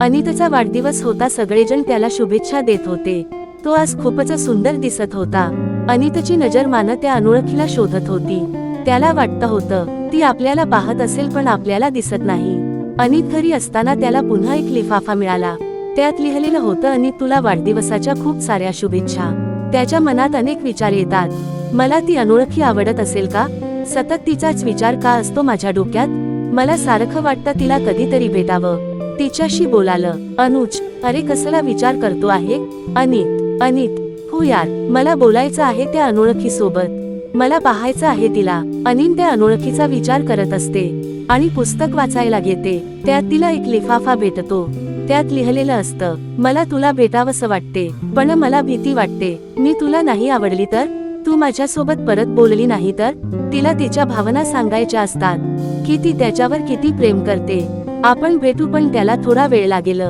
अनितचा वाढदिवस होता, सगळेजण त्याला शुभेच्छा देत होते. तो आज खूपच सुंदर दिसत होता. अनितची नजर मान त्या अनोळखीला शोधत होती. त्याला वाटतं होतं ती आपल्याला पाहत असेल पण आपल्याला दिसत नाही. अनित घरी असताना त्याला पुन्हा एक लिफाफा मिळाला. त्यात लिहिलेलं होतं, अनित तुला वाढदिवसाच्या खूप साऱ्या शुभेच्छा. त्याच्या मनात अनेक विचार येतात. मला ती अनोळखी आवडत असेल का? सतत तिचाच विचार का असतो माझ्या डोक्यात? मला सारखं वाटतं तिला कधीतरी भेटावं, तिच्याशी बोलालं. अनुज, अरे कसला विचार करतो आहे? अनित, अनित, हो यार, मला बोलायचं आहे त्या अनोळखी सोबत. मला पाहायचं आहे तिला. अनित त्या अनोळखीचा विचार करत असते आणि पुस्तक वाचायला घेते. त्यात तिला एक लिफाफा भेटतो. त्यात लिहिलेलं असतं, मला तुला भेटावंसं वाटते, पण मला भीती वाटते. मी तुला नाही आवडली तर? तू माझ्यासोबत परत बोलली नाही तर? तिला तिच्या भावना सांगायच्या असतात की ती त्याच्यावर किती प्रेम करते. आपण भेटू पण त्याला थोडा वेळ लागेल.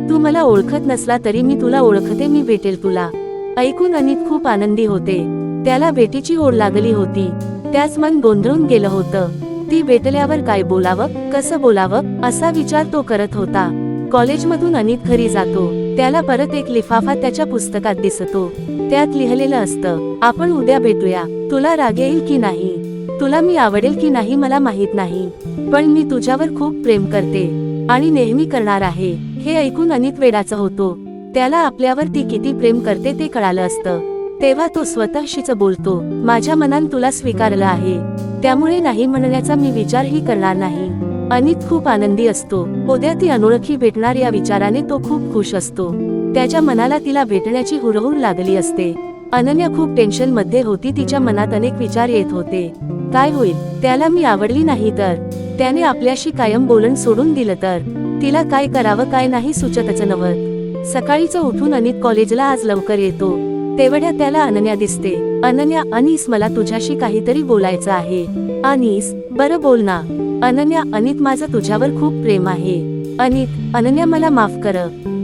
तू मला ओळखत नसला तरी मी तुला ओळखते, मी भेटेल तुला. ऐकून अनित खूप आनंदी होते. त्याला भेटीची ओढ लागली होती. त्याच मन गोंधळून गेलं होतं. ती भेटल्यावर काय बोलावं, कसं बोलावं असा विचार तो करत होता. कॉलेजमधून अनित घरी जातो. त्याला परत एक लिफाफा त्याच्या पुस्तकात दिसतो. त्यात लिहिलेलं असतं, आपण उद्या भेटूया. तुला राग येईल की नाही, तुला मी आवडेल की नाही मला माहित नाही, पण मी तुझ्यावर खूप प्रेम करते आणि नेहमी करणार आहे. हे ऐकून अनित वेडाचा होतो. त्याला आपल्यावर ती किती प्रेम करते ते कळालं असतं. तेव्हा तो स्वतःशीच बोलतो, माझ्या मनात तुला स्वीकारलं आहे, त्यामुळे नाही म्हणण्याचा मी विचारही करणार नाही. अनित खूप आनंदी असतो. उद्या ती अनोळखी भेटणार या विचाराने तो खूप खुश असतो. त्याच्या मनाला तिला भेटण्याची हुरहुर लागली असते. अनन्या खूप टेन्शन मध्ये होती. तिच्या मनात अनेक विचार येत होते. काय होईल, त्याला मी आवडली नाही तर? त्याने आपल्याशी कायम बोलणं सोडून दिलं तर? तिला काय करावं काय नाही सुचतच नव्हतं. सकाळीच उठून अनित कॉलेजला आज लवकर येतो. तेवढ्या त्याला अनन्या दिसते. अनन्या, अनीस, मला तुझ्याशी काहीतरी बोलायचं आहे. अनीस, बरं बोल ना. अनन्या, अनित, माझं तुझ्यावर खूप प्रेम आहे. अनित, अनन्या मला माफ कर.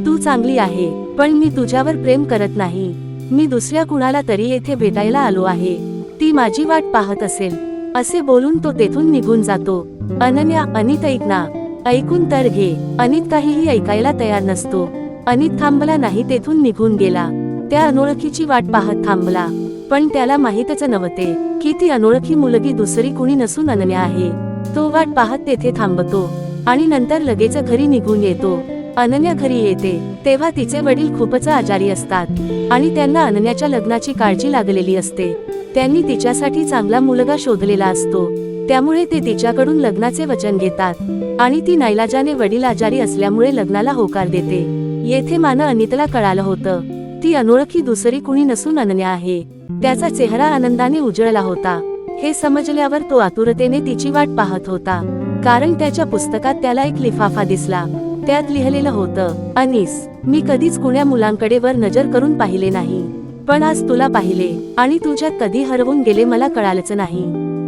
तू चांगली आहे पण मी तुझ्यावर प्रेम करत नाही. मी दुसऱ्या कुणाला तरी येथे भेटायला आलो आहे. ती माझी वाट पाहत असेल. असे बोलून तो तेथून निघून जातो. अनन्या, अनित ऐक ना. ऐकून तर घे. अनित काहीही ऐकायला तयार नसतो. अनित थांबला नाही, तेथून निघून गेला. त्या अनोळखीची वाट पाहत थांबला, पण त्याला माहीतच नव्हते की ती अनोळखी मुलगी दुसरी कुणी नसून अनन्या आहे. तो वाट पाहत तेथे थांबतो आणि नंतर लगेच घरी निघून येतो. अनन्या घरी येते तेव्हा तिचे वडील खूपच आजारी असतात आणि त्यांना अनन्याच्या लग्नाची काळजी लागलेली असते. त्यांनी तिच्यासाठी चांगला मुलगा शोधलेला असतो, त्यामुळे ते तिच्याकडून लग्नाचे वचन घेतात आणि ती नाईलाजाने वडील आजारी असल्यामुळे लग्नाला होकार देते. येथे मान अनितला कळालं होतं, ती अनोळखी दुसरी कुणी नसून अनन्या आहे. त्याचा चेहरा आनंदाने उजळला होता. हे समजल्यावर तो आतुरतेने तिची वाट पाहत होता, कारण त्याच्या पुस्तकात त्याला एक लिफाफा दिसला. त्यात लिहिलेलं होतं, अनीस, मी कधीच कुण्या मुलांकडे वर नजर करून पाहिले नाही, पण आज तुला पाहिले आणि तुझ्यात कधी हरवून गेले मला कळालंच नाही.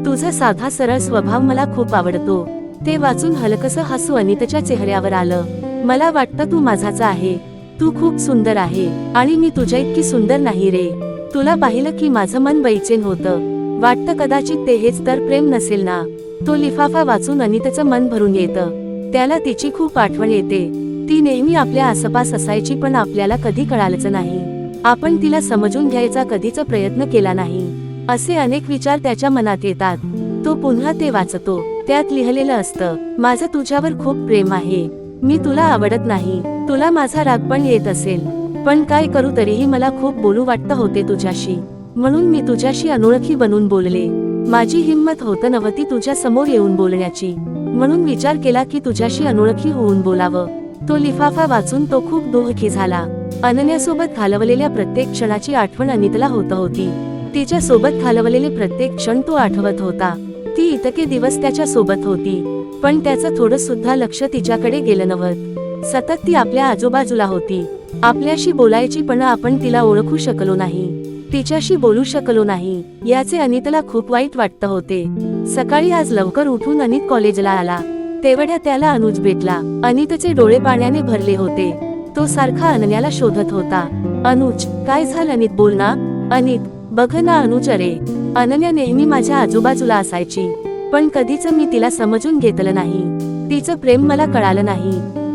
तुझा साधा सरळ स्वभाव मला खूप आवडतो. ते वाचून हलकसं हसू अनितच्या चेहऱ्यावर आलं. मला वाटतं तू माझाच आहे. तू खूप सुंदर आहे आणि मी तुझ्या इतकी सुंदर नाही रे. तुला पाहिलं की माझं मन बेचैन होतं. वाटतं कदाचित ते हेच तर प्रेम नसेल ना. तो लिफाफा वाचून अनितचं मन भरून येतं. त्याला तिची खूप आठवण येते. ती नेहमी आपल्या आसपास असायची पण आपल्याला कधी कळालंच नाही. आपण तिला समजून घ्यायचा कधीच प्रयत्न केला नाही. असे अनेक विचार त्याच्या मनात येतात. तो पुन्हा ते वाचतो. त्यात लिहिलेलं असतं, माझं तुझ्यावर खूप प्रेम आहे. मी तुला आवडत नाही. तुला माझा राग पण येत असेल, पण काय करू, तरीही मला खूप बोलू वाटतं होते तुझ्याशी, म्हणून मी तुझ्याशी अनोळखी बनून बोलले. माझी हिंमत होत नव्हती तुझ्या समोर येऊन बोलण्याची, म्हणून विचार केला की तुझ्याशी अनोळखी होऊन बोलावं. तो लिफाफा वाचून तो खूप दुःखी झाला. अनन्यासोबत घालवलेल्या प्रत्येक क्षणाची आठवण अनितला होत होती. तिच्या सोबत घालवलेले प्रत्येक क्षण तो आठवत होता. ती इतके दिवस त्याच्या सोबत होती, पण त्याचं थोडं सुद्धा लक्ष तिच्याकडे गेलं नव्हतं. सतत ती आपल्या आजूबाजूला होती, आपल्याशी बोलायची, पण आपण तिला ओळखू शकलो नाही, तिच्याशी बोलू शकलो नाही. याचे अनितला खूप वाईट वाटत होते. सकाळी आज लवकर उठून अनित कॉलेजला आला. तेवढ्या त्याला अनुज भेटला. अनितचे डोळे पाण्याने भरले होते. तो सारखा अनन्याला शोधत होता. अनुज, काय झालं अनित, बोल ना. अनित, बघ ना अनुज, अरे अनन्या नेहमी माझ्या आजूबाजूला असायची, पण कधीच मी तिला समजून घेतलं नाही. तिचं प्रेम मला कळालं नाही.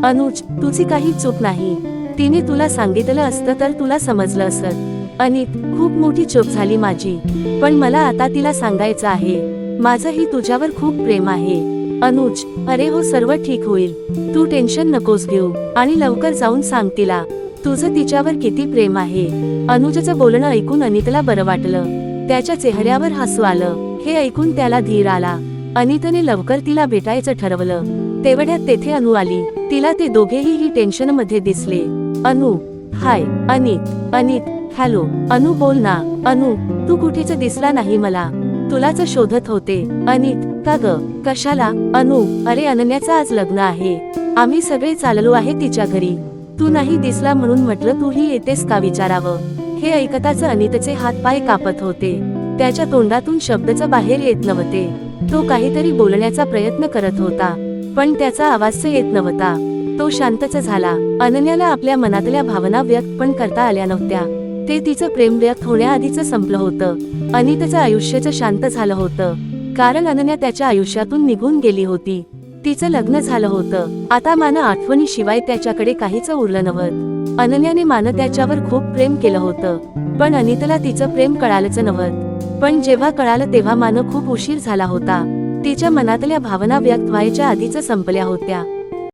अनुज, तुझी काही चूक नाही. तिने तुला सांगितलं असतं तर तुला समजलं असत. अनित, खूप मोठी चूक झाली माझी, पण मला आता तिला सांगायचं आहे. माझंही तुझ्यावर खूप प्रेम आहे. अनुज, अरे हो, सर्व ठीक होईल. तू टेन्शन नकोस घेऊ आणि लवकर जाऊन सांग तिला तुझं तिच्यावर किती प्रेम आहे. अनुजचं बोलणं ऐकून अनितला बरं वाटलं. त्याच्या चेहऱ्यावर हसू आलं. हे ऐकून त्याला धीर आला. अनितने लवकर तिला भेटायचं ठरवलं. तेवढ्यात तेथे अनु आली. तिला ते दोघेही टेन्शन मध्ये दिसले. अनु, हाय. अनित, अनित, हॅलो. अनु, बोल ना. अनु, तू कुठेच दिसला नाही मला. तुलाच शोधत होते. अनित, का ग, कशाला? अनु, अरे अनन्याचं आज लग्न आहे. आम्ही सगळे चाललो आहे तिच्या घरी. तू नाही दिसला म्हणून म्हटलं तूही येतेस का विचारावं. हे ऐकताच अनितचे हात पाय कापत होते. त्याच्या तोंडातून शब्दच बाहेर येत नव्हते. तो काहीतरी बोलण्याचा प्रयत्न करत होता, पण त्याचा आवाज येत नव्हता. तो शांतच झाला. अनन्याला आपल्या मनातल्या भावना व्यक्त पण करता आल्या नव्हत्या. ते तिचं प्रेम व्यक्त होण्याआधीच संपलं होतं. अनितचं आयुष्यच शांत झालं होतं, कारण अनन्या त्याच्या आयुष्यातून निघून गेली होती. तिचं लग्न झालं होतं. आता मान आठवणीशिवाय त्याच्याकडे काहीच उरलं नव्हतं. अनन्याने मान त्याच्यावर खूप प्रेम केलं होतं, पण अनितला तिचं प्रेम कळालंच नव्हतं. पण जेव्हा कळालं तेव्हा मान खूप उशीर झाला होता. तिच्या मनातल्या भावना व्यक्त व्हायच्या आधीच संपल्या होत्या.